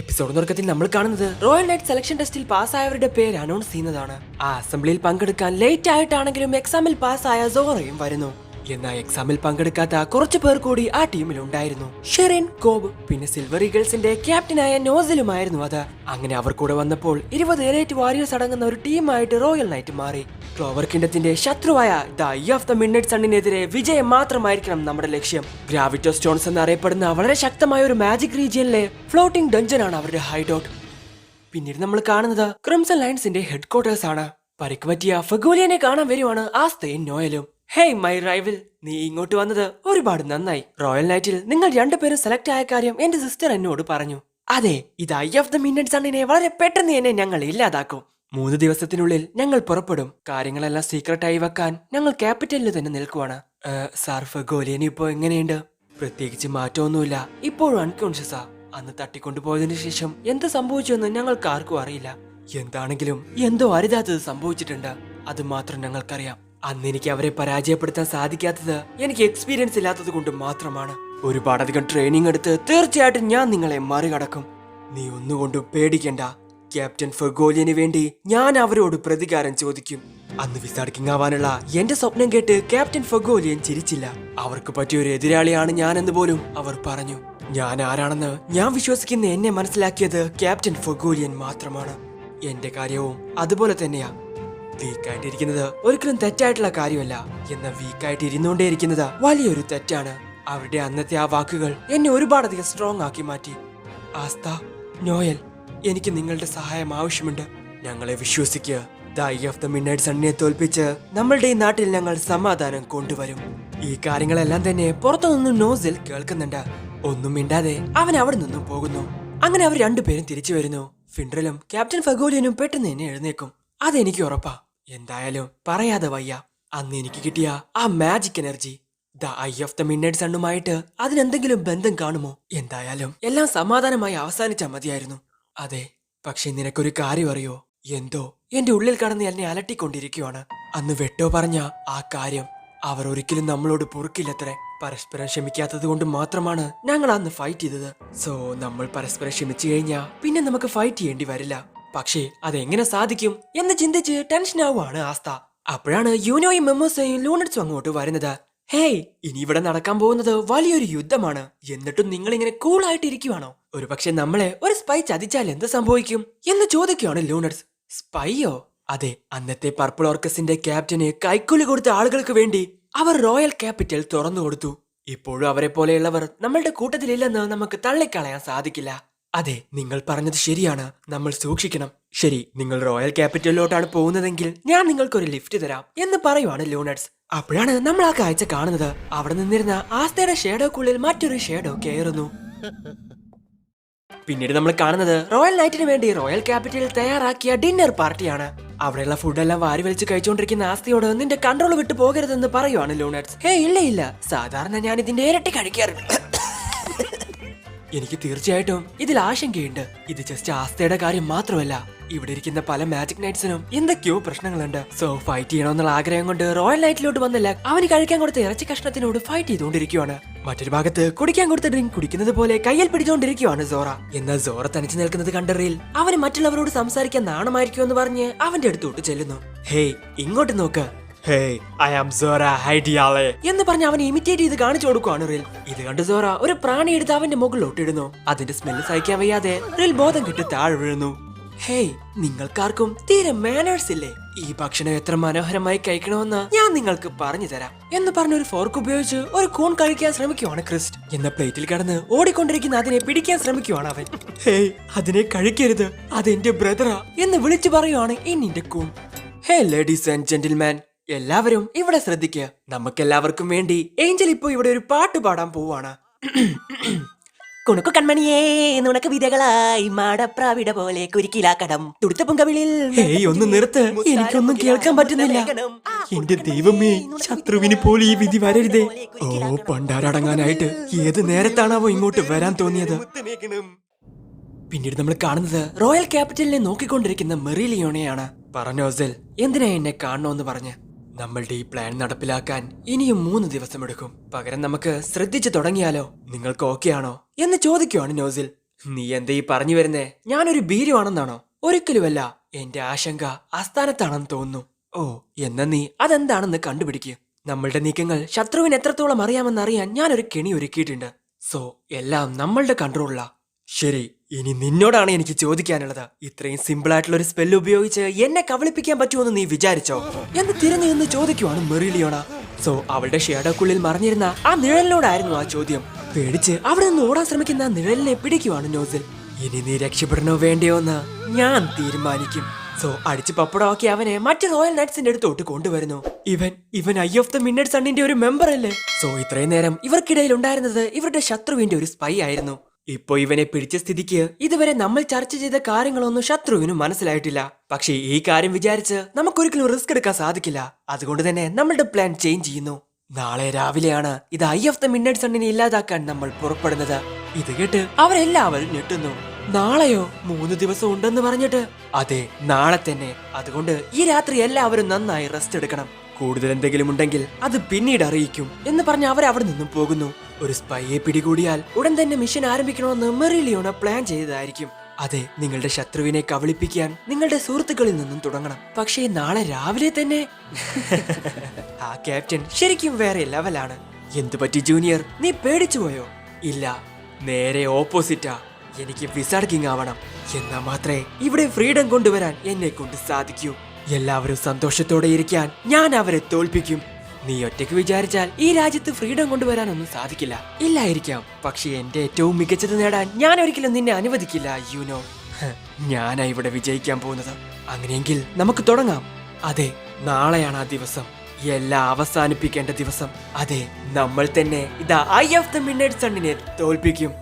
Episode തുടക്കത്തിൽ നമ്മൾ കാണുന്നത് റോയൽ നൈറ്റ് സെലക്ഷൻ ടെസ്റ്റിൽ പാസ്സായവരുടെ പേര് അനൗൺസ് ചെയ്യുന്നതാണ്. ആ അസംബ്ലിയിൽ പങ്കെടുക്കാൻ ലേറ്റ് ആയിട്ടാണെങ്കിലും എക്സാമിൽ പാസ്സായ സോറയും വരുന്നു. എന്നാൽ എക്സാമിൽ പങ്കെടുക്കാത്ത കുറച്ചു പേർ കൂടി ആ ടീമിൽ ഉണ്ടായിരുന്നു. ഷെറിൻ, കോബ്, പിന്നെ സിൽവർ ഈഗിൾസിന്റെ ക്യാപ്റ്റനായ നോസലുമായിരുന്നു അത്. അങ്ങനെ അവർ കൂടെ വന്നപ്പോൾ 20 എലൈറ്റ് വാരിയേഴ്സ് അടങ്ങുന്ന ഒരു ടീമായിട്ട് റോയൽ നൈറ്റ് മാറി. ക്ലോവർ കിൻഡത്തിന്റെ ശത്രുവായ the eye of the midnight സണ്ണിനെതിരെ വിജയം മാത്രമായിരിക്കണം നമ്മുടെ ലക്ഷ്യം. ഗ്രാവിറ്റോ സ്റ്റോൺസ് എന്നറിയപ്പെടുന്ന വളരെ ശക്തമായ ഒരു മാജിക് റീജിയനിലെ ഫ്ലോട്ടിംഗ് ഡഞ്ചൻ ആണ് അവരുടെ ഹൈഡൌട്ട്. പിന്നീട് നമ്മൾ കാണുന്നത് ക്രിംസൺ ലയൺസിന്റെ ഹെഡ് ക്വാർട്ടേഴ്സ് ആണ്. പരിക്ക് പറ്റിയ ഫഗോലിയനെ കാണാൻ വരുവാണ് ആസ്തയും നോയലും. ഹേയ് മൈ റൈവൽ, നീ ഇങ്ങോട്ട് വന്നത് ഒരുപാട് നന്നായി. റോയൽ നൈറ്റിൽ നിങ്ങൾ രണ്ടുപേരും സെലക്ട് ആയ കാര്യം എന്റെ സിസ്റ്റർ എന്നോട് പറഞ്ഞു. അതെ, ഇത് ഐ ഓഫ് ദ മിഡ്നൈറ്റ് സണ്ണിനെ വളരെ പെട്ടെന്ന് തന്നെ ഞങ്ങൾ ഇല്ലാതാക്കും. 3 ദിവസത്തിനുള്ളിൽ ഞങ്ങൾ പുറപ്പെടും. കാര്യങ്ങളെല്ലാം സീക്രട്ടായി വെക്കാൻ ഞങ്ങൾ ക്യാപിറ്റലിൽ തന്നെ നിൽക്കുവാണ്. സാർ, ഫഗോലിയൻ ഇപ്പോ എങ്ങനെയുണ്ട്? പ്രത്യേകിച്ച് മാറ്റമൊന്നുമില്ല, ഇപ്പോഴും അൺകോൺഷ്യസാ. അന്ന് തട്ടിക്കൊണ്ടുപോയതിനു ശേഷം എന്ത് സംഭവിച്ചുവെന്ന് ഞങ്ങൾക്ക് ആർക്കും അറിയില്ല. എന്താണെങ്കിലും എന്തോ അരുതാത്തത് സംഭവിച്ചിട്ടുണ്ട്, അത് മാത്രം ഞങ്ങൾക്കറിയാം. അന്ന് എനിക്ക് അവരെ പരാജയപ്പെടുത്താൻ സാധിക്കാത്തത് എനിക്ക് എക്സ്പീരിയൻസ് ഇല്ലാത്തത് കൊണ്ട് മാത്രമാണ്. ഒരുപാടധികം ട്രെയിനിങ് എടുത്ത് തീർച്ചയായിട്ടും ഞാൻ നിങ്ങളെ മറികടക്കും. നീ ഒന്നുകൊണ്ടും പേടിക്കണ്ട. ക്യാപ്റ്റൻ ഫഗോലിയന് വേണ്ടി ഞാൻ അവരോട് പ്രതികാരം ചോദിക്കും. അന്ന് വിസാർഡ് കിങ് ആവാനുള്ള എന്റെ സ്വപ്നം കേട്ട് ക്യാപ്റ്റൻ ഫഗോലിയൻ ചിരിച്ചില്ല. അവർക്ക് പറ്റിയ ഒരു എതിരാളിയാണ് ഞാനെന്ന് പോലും അവർ പറഞ്ഞു. ഞാൻ ആരാണെന്ന് ഞാൻ വിശ്വസിക്കുന്ന എന്നെ മനസ്സിലാക്കിയത് ക്യാപ്റ്റൻ ഫഗോലിയൻ മാത്രമാണ്. എന്റെ കാര്യവും അതുപോലെ തന്നെയാ. വീക്കായിട്ടിരിക്കുന്നത് ഒരിക്കലും തെറ്റായിട്ടുള്ള കാര്യമല്ല, എന്നാൽ വീക്കായിട്ട് ഇരുന്നുകൊണ്ടേയിരിക്കുന്നത് വലിയൊരു തെറ്റാണ്. അവരുടെ അന്നത്തെ ആ വാക്കുകൾ എന്നെ ഒരുപാടധികം സ്ട്രോങ് ആക്കി മാറ്റി. ആസ്ത, നോയൽ, എനിക്ക് നിങ്ങളുടെ സഹായം ആവശ്യമുണ്ട്. ഞങ്ങളെ വിശ്വസിക്കുക. The eye of the midnight സണ്ണിനെ തോൽപ്പിച്ച് നമ്മളുടെ ഈ നാട്ടിൽ ഞങ്ങൾ സമാധാനം കൊണ്ടുവരും. ഈ കാര്യങ്ങളെല്ലാം തന്നെ പുറത്തുനിന്നും നോസിൽ കേൾക്കുന്നുണ്ട്. ഒന്നും മിണ്ടാതെ അവൻ അവിടെ നിന്നും പോകുന്നു. അങ്ങനെ അവർ രണ്ടുപേരും തിരിച്ചു വരുന്നു. ഫിൻഡ്രലും ക്യാപ്റ്റൻ ഫഗോലിയനും പെട്ടെന്ന് തന്നെ എഴുന്നേക്കും. അതെനിക്ക് ഉറപ്പാ. എന്തായാലും പറയാതെ വയ്യ. അന്ന് എനിക്ക് കിട്ടിയ ആ magic energy the eye of the midnight സണ്ണുമായിട്ട് അതിനെന്തെങ്കിലും ബന്ധം കാണുമോ? എന്തായാലും എല്ലാം സമാധാനമായി അവസാനിച്ചാൽ മതിയായിരുന്നു. അതെ, പക്ഷെ നിനക്കൊരു കാര്യം അറിയോ? എന്തോ എന്റെ ഉള്ളിൽ കടന്ന് എന്നെ അലട്ടിക്കൊണ്ടിരിക്കുവാണ്. അന്ന് വെട്ടോ പറഞ്ഞ ആ കാര്യം അവർ ഒരിക്കലും നമ്മളോട് പൊറുക്കില്ലത്രേ. പരസ്പരം ക്ഷമിക്കാത്തത് കൊണ്ട് മാത്രമാണ് ഞങ്ങൾ അന്ന് ഫൈറ്റ് ചെയ്തത്. സോ നമ്മൾ പരസ്പരം ക്ഷമിച്ചു കഴിഞ്ഞാൽ പിന്നെ നമുക്ക് ഫൈറ്റ് ചെയ്യേണ്ടി വരില്ല. പക്ഷേ അതെങ്ങനെ സാധിക്കും എന്ന് ചിന്തിച്ച് ടെൻഷൻ ആവുകയാണ് ആസ്ത. അപ്പോഴാണ് യൂനോയും മെമ്മോസയും ലൂണറ്റ്സും അങ്ങോട്ട് വരുന്നത്. ഹേയ്, ഇനി ഇവിടെ നടക്കാൻ പോകുന്നത് വലിയൊരു യുദ്ധമാണ്. എന്നിട്ടും നിങ്ങൾ ഇങ്ങനെ കൂളായിട്ട് ഇരിക്കുവാണോ? ഒരുപക്ഷെ നമ്മളെ ഒരു സ്പൈ ചതിച്ചാൽ എന്ത് സംഭവിക്കും എന്ന് ചോദിക്കുകയാണ് ലൂണറ്റ്സ്. സ്പൈയോ? അതെ, അന്നത്തെ പർപ്പിൾ ഓർക്കസിന്റെ ക്യാപ്റ്റന് കൈക്കൂലി കൊടുത്ത ആളുകൾക്ക് വേണ്ടി അവർ റോയൽ ക്യാപിറ്റൽ തുറന്നു കൊടുത്തു. ഇപ്പോഴും അവരെ പോലെയുള്ളവർ നമ്മളുടെ കൂട്ടത്തിലില്ലെന്ന് നമുക്ക് തള്ളിക്കളയാൻ സാധിക്കില്ല. അതെ, നിങ്ങൾ പറഞ്ഞത് ശരിയാണ്. നമ്മൾ സൂക്ഷിക്കണം. ശരി, നിങ്ങൾ റോയൽ ക്യാപിറ്റലിലോട്ടാണ് പോകുന്നതെങ്കിൽ ഞാൻ നിങ്ങൾക്കൊരു ലിഫ്റ്റ് തരാം എന്ന് പറയുവാണ് ലൂണറ്റ്സ്. അപ്പോഴാണ് നമ്മൾ ആ കാഴ്ച കാണുന്നത്. അവിടെ നിന്നിരുന്ന ആസ്തയുടെ ഷേഡോക്കുള്ളിൽ മറ്റൊരു ഷേഡോ കയറുന്നു. പിന്നീട് നമ്മൾ കാണുന്നത് റോയൽ നൈറ്റിന് വേണ്ടി റോയൽ ക്യാപിറ്റലിൽ തയ്യാറാക്കിയ ഡിന്നർ പാർട്ടിയാണ്. അവിടെയുള്ള ഫുഡെല്ലാം വാരി വലിച്ച് കഴിച്ചുകൊണ്ടിരിക്കുന്ന ആസ്തയോട് നിന്റെ കൺട്രോൾ വിട്ടു പോകരുതെന്ന് പറയുവാണ് ലൂണറ്റ്സ്. ഹേ, ഇല്ല, സാധാരണ ഞാൻ ഇതിന്റെ ഇരട്ടി കഴിക്കാറുണ്ട്. എനിക്ക് തീർച്ചയായിട്ടും ഇതിൽ ആശങ്കയുണ്ട്. ഇത് ജസ്റ്റ് ആസ്തയുടെ കാര്യം മാത്രമല്ല, ഇവിടെ ഇരിക്കുന്ന പല മാജിക് നൈറ്റ്സിനും എന്തൊക്കെയോ പ്രശ്നങ്ങളുണ്ട്. സോ ഫൈറ്റ് ചെയ്യണമെന്നുള്ള ആഗ്രഹം കൊണ്ട് റോയൽ നൈറ്റിലോട്ട് വന്നില്ല. അവന് കഴിക്കാൻ കൊടുത്ത ഇറച്ചി കഷ്ണത്തിനോട് ഫൈറ്റ് ചെയ്തുകൊണ്ടിരിക്കുകയാണ്. മറ്റൊരു ഭാഗത്ത് കുടിക്കാൻ കൊടുത്ത ഡ്രിങ്ക് കുടിക്കുന്നത് പോലെ കയ്യിൽ പിടിച്ചുകൊണ്ടിരിക്കുകയാണ് സോറ. എന്നാൽ സോറ തനിച്ചു നിൽക്കുന്നത് കണ്ട റീൽ അവന് മറ്റുള്ളവരോട് സംസാരിക്കാൻ നാണമായിരിക്കും എന്ന് പറഞ്ഞ് അവന്റെ അടുത്തോട്ട് ചെല്ലുന്നു. ഹേയ്, ഇങ്ങോട്ട് നോക്ക്. ഹേയ്, ഐ ആം സോറ ഹൈഡിയാളെ എന്ന് പറഞ്ഞ് അവൻ ഇമിറ്റേറ്റ് ചെയ്ത് കാണിച്ചു കൊടുക്കുവാണ് റിൽ. ഇത് കണ്ട് സോറ ഒരു പ്രാണി എടുത്ത് അവന്റെ മുകളിലോട്ട് ഇടുന്നു. അതിന്റെ സ്മെല്ല് സഹിക്കാൻ വയ്യാതെ റിൽ ബോധം കെട്ട് താഴെ വീഴുന്നു. ഹേയ്, നിങ്ങൾക്കാർക്കും തീരെ മാനേഴ്സ് ഇല്ലേ? ഈ ഭക്ഷണം എത്ര മനോഹരമായി കഴിക്കണമെന്ന് ഞാൻ നിങ്ങൾക്ക് പറഞ്ഞു തരാം എന്ന് പറഞ്ഞ ഒരു ഫോർക്ക് ഉപയോഗിച്ച് ഒരു കൂൺ കഴിക്കാൻ ശ്രമിക്കുവാണ് ക്രിസ്റ്റ്. എന്ന പ്ലേറ്റിൽ കിടന്ന് ഓടിക്കൊണ്ടിരിക്കുന്ന അതിനെ പിടിക്കാൻ ശ്രമിക്കുവാണ് അവൻ. ഹേയ്, അതിനെ കഴിക്കരുത്, അതെന്റെ ബ്രദറാ എന്ന് വിളിച്ചു പറയുവാണ് ഇന്നിന്റെ കൂൺ. ഹേ ലേഡീസ് ആൻഡ് ജെന്റിൽമാൻ, എല്ലാവരും ഇവിടെ ശ്രദ്ധിക്കുക. നമുക്കെല്ലാവർക്കും വേണ്ടി ഏഞ്ചൽ ഇപ്പോ ഇവിടെ ഒരു പാട്ട് പാടാൻ പോവാണ്. കുണുക്കു കൺമണിയേ നുണക്ക് വിതകളായി മാടപ്രാവിട പോലെ കുരുക്കിലാക്കടം തുടുത്ത പുങ്കവിളിൽ. ഹേയ്, ഒന്ന് നിർത്ത്, എനിക്കൊന്നും കേൾക്കാൻ പറ്റുന്നില്ല. എന്റെ ദൈവമേ, ശത്രുവിന് പോലും ഈ വിധി വരരുതേ. ഓ, പണ്ടാരടങ്ങാനായിട്ട് ഏത് നേരത്താണാവോ ഇങ്ങോട്ട് വരാൻ തോന്നിയത്. പിന്നീട് നമ്മൾ കാണുന്നത് റോയൽ ക്യാപിറ്റലിനെ നോക്കിക്കൊണ്ടിരിക്കുന്ന മെറിലിയോണെയാണ്. പറഞ്ഞോസൽ, എന്തിനാ എന്നെ കാണണമെന്ന് പറഞ്ഞ്? നമ്മളുടെ ഈ പ്ലാൻ നടപ്പിലാക്കാൻ ഇനിയും 3 ദിവസം എടുക്കും. പകരം നമുക്ക് ശ്രദ്ധിച്ചു തുടങ്ങിയാലോ? നിങ്ങൾക്ക് ഓക്കെ ആണോ എന്ന് ചോദിക്കുവാണ് നോസിൽ. നീ എന്താ ഈ പറഞ്ഞു വരുന്നേ? ഞാനൊരു ഭീരുവാണെന്നാണോ? ഒരിക്കലുമല്ല. എന്റെ ആശങ്ക ആസ്ഥാനത്താണെന്ന് തോന്നുന്നു. ഓ, എന്നാ നീ അതെന്താണെന്ന് കണ്ടുപിടിക്കുക. നമ്മളുടെ നീക്കങ്ങൾ ശത്രുവിന് എത്രത്തോളം അറിയാമെന്നറിയാൻ ഞാനൊരു കെണി ഒരുക്കിയിട്ടുണ്ട്. സോ എല്ലാം നമ്മളുടെ കൺട്രോളിലാ. ശരി, ഇനി നിന്നോടാണ് എനിക്ക് ചോദിക്കാനുള്ളത്. ഇത്രയും സിമ്പിൾ ആയിട്ടുള്ള ഒരു സ്പെല്ല് ഉപയോഗിച്ച് എന്നെ കബളിപ്പിക്കാൻ പറ്റുമെന്ന് നീ വിചാരിച്ചോ എന്ന് തിരിഞ്ഞു നിന്ന് ചോദിക്കുവാണ് മെറിലിയോണ. സോ അവളുടെ ഷേഡോക്കുള്ളിൽ മറിഞ്ഞിരുന്ന ആ നിഴലിനോടായിരുന്നു ആ ചോദ്യം. പേടിച്ച് അവിടെ നിന്ന് ഓടാൻ ശ്രമിക്കുന്ന നിഴലിനെ പിടിക്കുവാണ് നോസിൽ. ഇനി നീ രക്ഷപ്പെടണോ വേണ്ടയോ എന്ന് ഞാൻ തീരുമാനിക്കും. സോ അടിച്ച് പപ്പടമാക്കി അവനെ മറ്റു റോയൽ നൈറ്റ്സിന്റെ അടുത്തോട്ട് കൊണ്ടുവരുന്നു. ഇവൻ ഐ ഓഫ് ദ മിഡ്നൈറ്റ് സണ്ണിന്റെ ഒരു മെമ്പർ അല്ലേ? സോ ഇത്രയും നേരം ഇവർക്കിടയിൽ ഉണ്ടായിരുന്നത് ഇവരുടെ ശത്രുവിന്റെ ഒരു സ്പൈ ആയിരുന്നു. ഇപ്പൊ ഇവനെ പിടിച്ച സ്ഥിതിക്ക് ഇതുവരെ നമ്മൾ ചർച്ച ചെയ്ത കാര്യങ്ങളൊന്നും ശത്രുവിന് മനസ്സിലായിട്ടില്ല. പക്ഷേ ഈ കാര്യം വിചാരിച്ച് നമുക്കൊരിക്കലും റിസ്ക് എടുക്കാൻ സാധിക്കില്ല. അതുകൊണ്ട് തന്നെ നമ്മളുടെ പ്ലാൻ ചേഞ്ച് ചെയ്യുന്നു. നാളെ രാവിലെയാണ് ഇത് ഐ ഓഫ് ദ മിഡ്നൈറ്റ് സണ്ണിനെ ഇല്ലാതാക്കാൻ നമ്മൾ പുറപ്പെടുന്നത്. ഇത് കേട്ട് അവരെല്ലാവരും ഞെട്ടുന്നു. നാളെയോ? 3 ദിവസം ഉണ്ടെന്ന് പറഞ്ഞിട്ട്? അതെ, നാളെ തന്നെ. അതുകൊണ്ട് ഈ രാത്രി എല്ലാവരും നന്നായി റെസ്റ്റ് എടുക്കണം. കൂടുതൽ എന്തെങ്കിലും ഉണ്ടെങ്കിൽ അത് പിന്നീട് അറിയിക്കും എന്ന് പറഞ്ഞ് അവർ അവിടെ നിന്നും പോകുന്നു. ഒരു സ്പൈയെ പിടികൂടിയാൽ ഉടൻ തന്നെ മിഷൻ ആരംഭിക്കണമെന്ന് മെറിലിയോണ പ്ലാൻ ചെയ്തതായിരിക്കും. അതെ, നിങ്ങളുടെ ശത്രുവിനെ കബളിപ്പിക്കാൻ നിങ്ങളുടെ സുഹൃത്തുക്കളിൽ നിന്നും തുടങ്ങണം. പക്ഷേ നാളെ രാവിലെ തന്നെ ആ ക്യാപ്റ്റൻ ശരിക്കും വേറെ ലെവലാണ്. എന്തു പറ്റി ജൂനിയർ? നീ പേടിച്ചു പോയോ? ഇല്ല, നേരെ ഓപ്പോസിറ്റാ. എനിക്ക് വിസാർഡ് കിങ് ആവണം. എന്നാ മാത്രമേ ഇവിടെ ഫ്രീഡം കൊണ്ടുവരാൻ എന്നെ കൊണ്ട് സാധിക്കൂ. എല്ലാവരും സന്തോഷത്തോടെ ഇരിക്കാൻ ഞാൻ അവരെ തോൽപ്പിക്കും. നീ ഒറ്റയ്ക്ക് വിചാരിച്ചാൽ ഈ രാജ്യത്ത് ഫ്രീഡം കൊണ്ടുവരാനൊന്നും സാധിക്കില്ല. ഇല്ലായിരിക്കാം, പക്ഷെ എന്റെ ഏറ്റവും മികച്ചത് നേടാൻ ഞാൻ ഒരിക്കലും നിന്നെ അനുവദിക്കില്ല. യുനോ, ഞാനാ ഇവിടെ വിജയിക്കാൻ പോകുന്നത്. അങ്ങനെയെങ്കിൽ നമുക്ക് തുടങ്ങാം. അതെ, നാളെയാണ് ആ ദിവസം. എല്ലാം അവസാനിപ്പിക്കേണ്ട ദിവസം. അതെ, നമ്മൾ തന്നെ ഇതാ ഐ ഓഫ് ദ മിഡ്നൈറ്റ് സണ്ണിനെ തോൽപ്പിക്കും.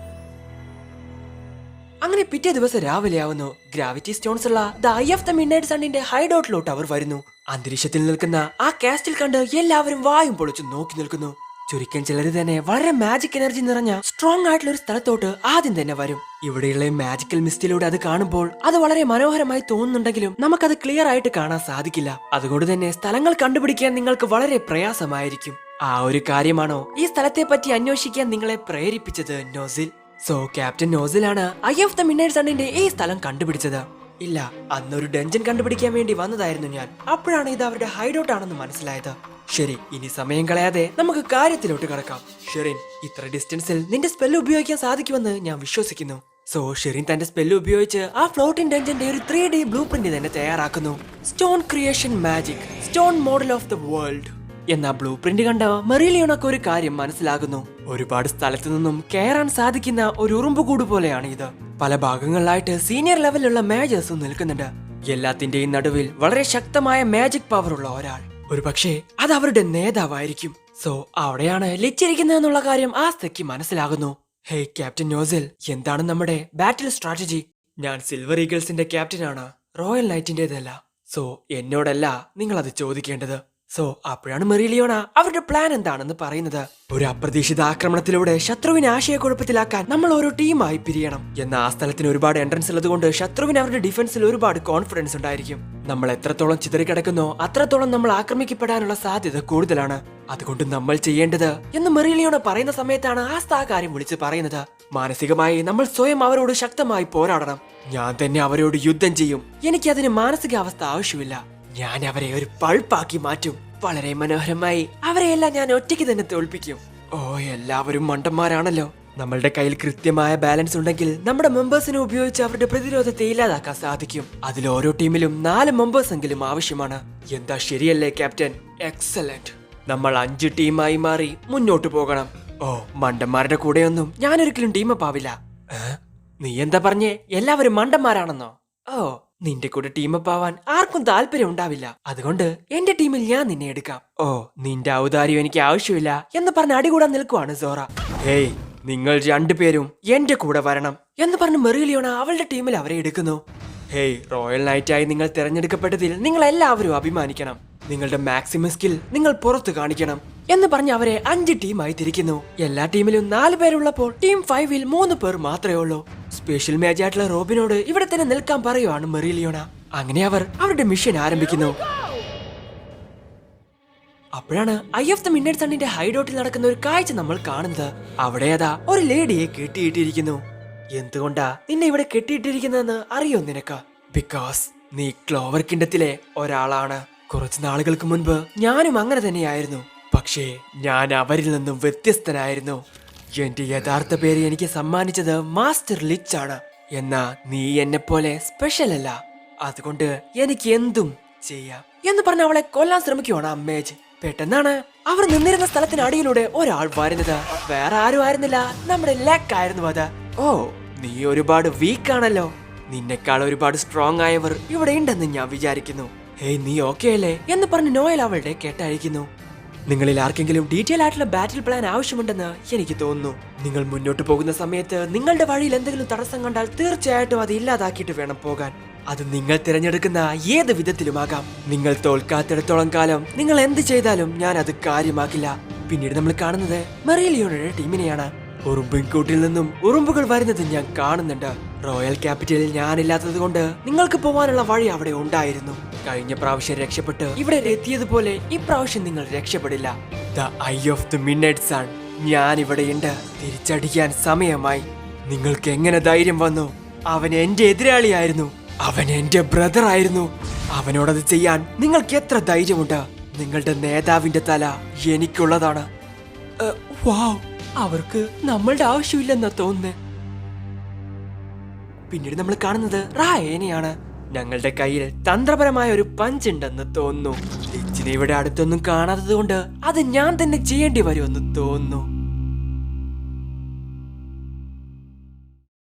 അങ്ങനെ പിറ്റേ ദിവസം രാവിലെ ആവുന്നു. ഗ്രാവിറ്റി സ്റ്റോൺസ് ഉള്ള the eye of the midnight സണ്ണിന്റെ ഹൈഡൌട്ടിലോട്ട് അവർ വരുന്നു. അന്തരീക്ഷത്തിൽ നിൽക്കുന്ന ആ കാസ്റ്റിൽ കണ്ട് എല്ലാവരും വായും പൊളിച്ചു നോക്കി നിൽക്കുന്നു. ചുരുക്കം ചിലർ തന്നെ വളരെ മാജിക് എനർജി നിറഞ്ഞ സ്ട്രോങ് ആയിട്ടുള്ള ഒരു സ്ഥലത്തോട്ട് ആദ്യം തന്നെ വരും. ഇവിടെയുള്ള മാജിക്കൽ മിസ്റ്റിലൂടെ അത് കാണുമ്പോൾ അത് വളരെ മനോഹരമായി തോന്നുന്നുണ്ടെങ്കിലും നമുക്കത് ക്ലിയർ ആയിട്ട് കാണാൻ സാധിക്കില്ല. അതുകൊണ്ട് തന്നെ സ്ഥലങ്ങൾ കണ്ടുപിടിക്കാൻ നിങ്ങൾക്ക് വളരെ പ്രയാസമായിരിക്കും. ആ ഒരു കാര്യമാണോ ഈ സ്ഥലത്തെ പറ്റി അന്വേഷിക്കാൻ നിങ്ങളെ പ്രേരിപ്പിച്ചത് നോസിൽ? സോ ക്യാപ്റ്റൻ നോസിലാണ് ഐ ഓഫ് ദ മിഡ്നൈറ്റ് സണ്ണിന്റെ ഈ സ്ഥലം കണ്ടുപിടിച്ചത്. ഇല്ല, അന്നൊരു ഡഞ്ചൻ കണ്ടുപിടിക്കാൻ വേണ്ടി വന്നതായിരുന്നു ഞാൻ. അപ്പോഴാണ് ഇത് അവരുടെ ഹൈഡൌട്ട് ആണെന്ന് മനസ്സിലായത്. ശരി, ഇനി സമയം കളയാതെ നമുക്ക് കാര്യത്തിലോട്ട് കടക്കാം. ഷെറിൻ, ഇത്ര ഡിസ്റ്റൻസിൽ നിന്റെ സ്പെല്ല് ഉപയോഗിക്കാൻ സാധിക്കുമെന്ന് ഞാൻ വിശ്വസിക്കുന്നു. സോ ഷെറിൻ തന്റെ സ്പെല്ല് ഉപയോഗിച്ച് ആ ഫ്ലോട്ടിംഗ് ഡഞ്ചന്റെ ഒരു 3D ബ്ലൂ പ്രിന്റ് തന്നെ തയ്യാറാക്കുന്നു. Stone creation magic, stone model of the world എന്ന ബ്ലൂ പ്രിന്റ് കണ്ട മെറിലിയോണക്ക് ഒരു കാര്യം മനസ്സിലാകുന്നു. ഒരുപാട് സ്ഥലത്തു നിന്നും കയറാൻ സാധിക്കുന്ന ഒരു ഉറുമ്പുകൂട് പോലെയാണ് ഇത്. പല ഭാഗങ്ങളിലായിട്ട് സീനിയർ ലെവലിലുള്ള മേജേഴ്സും നിൽക്കുന്നുണ്ട്. എല്ലാത്തിന്റെയും നടുവിൽ വളരെ ശക്തമായ മാജിക് പവർ ഉള്ള ഒരാൾ. ഒരു പക്ഷേ അത് അവരുടെ നേതാവായിരിക്കും. സോ അവിടെയാണ് ലിച്ചിരിക്കുന്നതെന്നുള്ള കാര്യം ആസ്തയ്ക്ക് മനസ്സിലാകുന്നു. ഹേയ് ക്യാപ്റ്റൻ നോസിൽ, എന്താണ് നമ്മുടെ ബാറ്റിൽ സ്ട്രാറ്റജി? ഞാൻ സിൽവർ ഈഗിൾസിന്റെ ക്യാപ്റ്റനാണ്, റോയൽ നൈറ്റിന്റേതല്ല. സോ എന്നോടല്ല നിങ്ങൾ അത് ചോദിക്കേണ്ടത്. സോ അപ്പോഴാണ് മെറിലിയോണ അവരുടെ പ്ലാൻ എന്താണെന്ന് പറയുന്നത്. ഒരു അപ്രതീക്ഷിത ആക്രമണത്തിലൂടെ ശത്രുവിനെ ആശയക്കുഴപ്പത്തിലാക്കാൻ നമ്മൾ ഓരോ ടീമായി പിരിയണം. എന്നാൽ ആ സ്ഥലത്തിന് ഒരുപാട് എൻട്രൻസ് ഉള്ളതുകൊണ്ട് ശത്രുവിന് അവരുടെ ഡിഫൻസിൽ ഒരുപാട് കോൺഫിഡൻസ് ഉണ്ടായിരിക്കും. നമ്മൾ എത്രത്തോളം ചിതറിക്കിടക്കുന്നോ അത്രത്തോളം നമ്മൾ ആക്രമിക്കപ്പെടാനുള്ള സാധ്യത കൂടുതലാണ്. അതുകൊണ്ട് നമ്മൾ ചെയ്യേണ്ടത് എന്ന് മെറിലിയോണ പറയുന്ന സമയത്താണ് ആ കാര്യം വിളിച്ച് പറയുന്നത്. മാനസികമായി നമ്മൾ സ്വയം അവരോട് ശക്തമായി പോരാടണം. ഞാൻ തന്നെ അവരോട് യുദ്ധം ചെയ്യും. എനിക്കതിന് മാനസികാവസ്ഥ ആവശ്യമില്ല. ഞാൻ അവരെ ഒരു പൾപ്പാക്കി മാറ്റും. വളരെ മനോഹരമായി അവരെയെല്ലാം ഞാൻ ഒറ്റയ്ക്ക് തന്നെ തോൽപ്പിക്കും. ഓ, എല്ലാവരും മണ്ടന്മാരാണല്ലോ. നമ്മളുടെ കയ്യിൽ കൃത്യമായ ബാലൻസ് ഉണ്ടെങ്കിൽ നമ്മുടെ മെമ്പേഴ്സിനെ ഉപയോഗിച്ച് അവരുടെ പ്രതിരോധത്തെ ഇല്ലാതാക്കാൻ സാധിക്കും. അതിൽ ഓരോ ടീമിലും 4 മെമ്പേഴ്സ് എങ്കിലും ആവശ്യമാണ്. എന്താ, ശരിയല്ലേ ക്യാപ്റ്റൻ? എക്സലന്റ്. നമ്മൾ 5 ടീമായി മാറി മുന്നോട്ട് പോകണം. ഓ, മണ്ടന്മാരുടെ കൂടെയൊന്നും ഞാനൊരിക്കലും ടീമപ്പ് ആവില്ല. നീ എന്താ പറഞ്ഞേ? എല്ലാവരും മണ്ടന്മാരാണെന്നോ? ഓ, നിന്റെ കൂടെ ടീമപ്പ് ആവാൻ ആർക്കും താല്പര്യം ഉണ്ടാവില്ല. അതുകൊണ്ട് എന്റെ ടീമിൽ ഞാൻ നിന്നെ എടുക്കാം. ഓ, നിന്റെ ഔദാര്യം എനിക്ക് ആവശ്യമില്ല എന്ന് പറഞ്ഞ് അടികൂടാൻ നിൽക്കുവാണ് സോറ. ഹേയ്, നിങ്ങൾ 2 പേരും എന്റെ കൂടെ വരണം എന്ന് പറഞ്ഞ് മെറിലിയോണ അവളുടെ ടീമിൽ അവരെ എടുക്കുന്നു. ഹേയ്, റോയൽ നൈറ്റായി നിങ്ങൾ തിരഞ്ഞെടുക്കപ്പെട്ടതിൽ നിങ്ങൾ എല്ലാവരും അഭിമാനിക്കണം. നിങ്ങളുടെ മാക്സിമം സ്കിൽ നിങ്ങൾ പുറത്തു കാണിക്കണം എന്ന് പറഞ്ഞ് അവരെ 5 ടീമായി തിരിക്കുന്നു. എല്ലാ ടീമിലും 4 പേരുള്ളപ്പോൾ ടീം 5-ൽ 3 പേർ മാത്രമേ ഉള്ളൂ. സ്പെഷ്യൽ മാച്ച് ആയിട്ടുള്ള റോബിനോട് ഇവിടെ തന്നെ നിൽക്കാൻ പറയുവാണ് മെറിലിയോണ. അങ്ങനെ അവർ അവരുടെ മിഷൻ ആരംഭിക്കുന്നു. അപ്പോഴാണ് ഐ ഓഫ് ദ മിഡ്നൈറ്റ് സണ്ണിന്റെ ഹൈഡൌട്ടിൽ നടക്കുന്ന ഒരു കാഴ്ച നമ്മൾ കാണുന്നത്. അവിടെ അതാ ഒരു ലേഡിയെ കെട്ടിയിട്ടിരിക്കുന്നു. എന്തുകൊണ്ടാ നിന്നെ ഇവിടെ കെട്ടിയിട്ടിരിക്കുന്നതെന്ന് അറിയോ നിനക്ക്? ബിക്കോസ് നീ ക്ലോവർ കിണ്ടത്തിലെ ഒരാളാണ്. കുറച്ച് നാളുകൾക്ക് മുൻപ് ഞാനും അങ്ങനെ തന്നെയായിരുന്നു. പക്ഷേ ഞാൻ അവരിൽ നിന്നും വ്യത്യസ്തനായിരുന്നു. എന്റെ യഥാർത്ഥ പേര് എനിക്ക് സമ്മാനിച്ചത് മാസ്റ്റർ ലിച്ച് ആണ്. എന്നാ നീ എന്നെ പോലെ സ്പെഷ്യൽ അല്ല. അതുകൊണ്ട് എനിക്ക് എന്തും ചെയ്യാം എന്ന് പറഞ്ഞ അവളെ കൊല്ലാൻ ശ്രമിക്കുവാണ് അമ്മേജ്. പെട്ടെന്നാണ് അവർ നിന്നിരുന്ന സ്ഥലത്തിന് അടിയിലൂടെ ഒരാൾ വരുന്നത്. വേറെ ആരും ആയിരുന്നില്ല, നമ്മുടെ ലെക്ക് ആയിരുന്നു അത്. ഓ, നീ ഒരുപാട് വീക്ക് ആണല്ലോ. നിന്നെക്കാൾ ഒരുപാട് സ്ട്രോങ് ആയവർ ഇവിടെ ഉണ്ടെന്ന് ഞാൻ വിചാരിക്കുന്നു. ഹേയ്, നീ ഓക്കെ അല്ലേ എന്ന് പറഞ്ഞ് നോയൽ അവളുടെ കേട്ടഴിക്കുന്നു. നിങ്ങളിൽ ആർക്കെങ്കിലും ഡീറ്റെയിൽ ആയിട്ടുള്ള ബാറ്റിൽ പ്ലാൻ ആവശ്യമുണ്ടെന്ന് എനിക്ക് തോന്നുന്നു. നിങ്ങൾ മുന്നോട്ട് പോകുന്ന സമയത്ത് നിങ്ങളുടെ വഴിയിൽ എന്തെങ്കിലും തടസ്സം കണ്ടാൽ തീർച്ചയായിട്ടും അത് ഇല്ലാതാക്കിയിട്ട് വേണം പോകാൻ. അത് നിങ്ങൾ തിരഞ്ഞെടുക്കുന്ന ഏത് വിധത്തിലുമാകാം. നിങ്ങൾ തോൽക്കാത്തിടത്തോളം കാലം നിങ്ങൾ എന്ത് ചെയ്താലും ഞാൻ അത് കാര്യമാക്കില്ല. പിന്നീട് നമ്മൾ കാണുന്നത് മെറീലിയോണയുടെ ടീമിനെയാണ്. ഉറുമ്പിൻകൂട്ടിൽ നിന്നും ഉറുമ്പുകൾ വരുന്നത് ഞാൻ കാണുന്നുണ്ട്. റോയൽ ക്യാപിറ്റലിൽ ഞാനില്ലാത്തത് കൊണ്ട് നിങ്ങൾക്ക് പോവാനുള്ള വഴി അവിടെ ഉണ്ടായിരുന്നു. കഴിഞ്ഞ പ്രാവശ്യം രക്ഷപ്പെട്ട് ഇവിടെ എത്തിയതുപോലെ ഇപ്രാവശ്യം നിങ്ങൾ രക്ഷപ്പെടില്ല. The eye of the midnight sun, ഞാൻ ഇവിടെയുണ്ട്. തിരിച്ചടിക്കാൻ സമയമായി. നിങ്ങൾക്ക് എങ്ങനെ ധൈര്യം വന്നു? അവൻ എന്റെ എതിരാളിയായിരുന്നു. അവൻ എന്റെ ബ്രദർ ആയിരുന്നു. അവനോടത് ചെയ്യാൻ നിങ്ങൾക്ക് എത്ര ധൈര്യമുണ്ട്? നിങ്ങളുടെ നേതാവിന്റെ തല എനിക്കുള്ളതാണ്. വാവ്, അവർക്ക് നമ്മളുടെ ആവശ്യമില്ലെന്നാ തോന്നുന്നേ. പിന്നീട് നമ്മൾ കാണുന്നത് റായേനെയാണ്. ഞങ്ങളുടെ കയ്യിൽ തന്ത്രപരമായ ഒരു പഞ്ച് ഉണ്ടെന്ന് തോന്നുന്നു. ലിച്ചിനെ ഇവിടെ അടുത്തൊന്നും കാണാത്തത് കൊണ്ട് അത് ഞാൻ തന്നെ ചെയ്യേണ്ടി വരുമെന്ന് തോന്നുന്നു.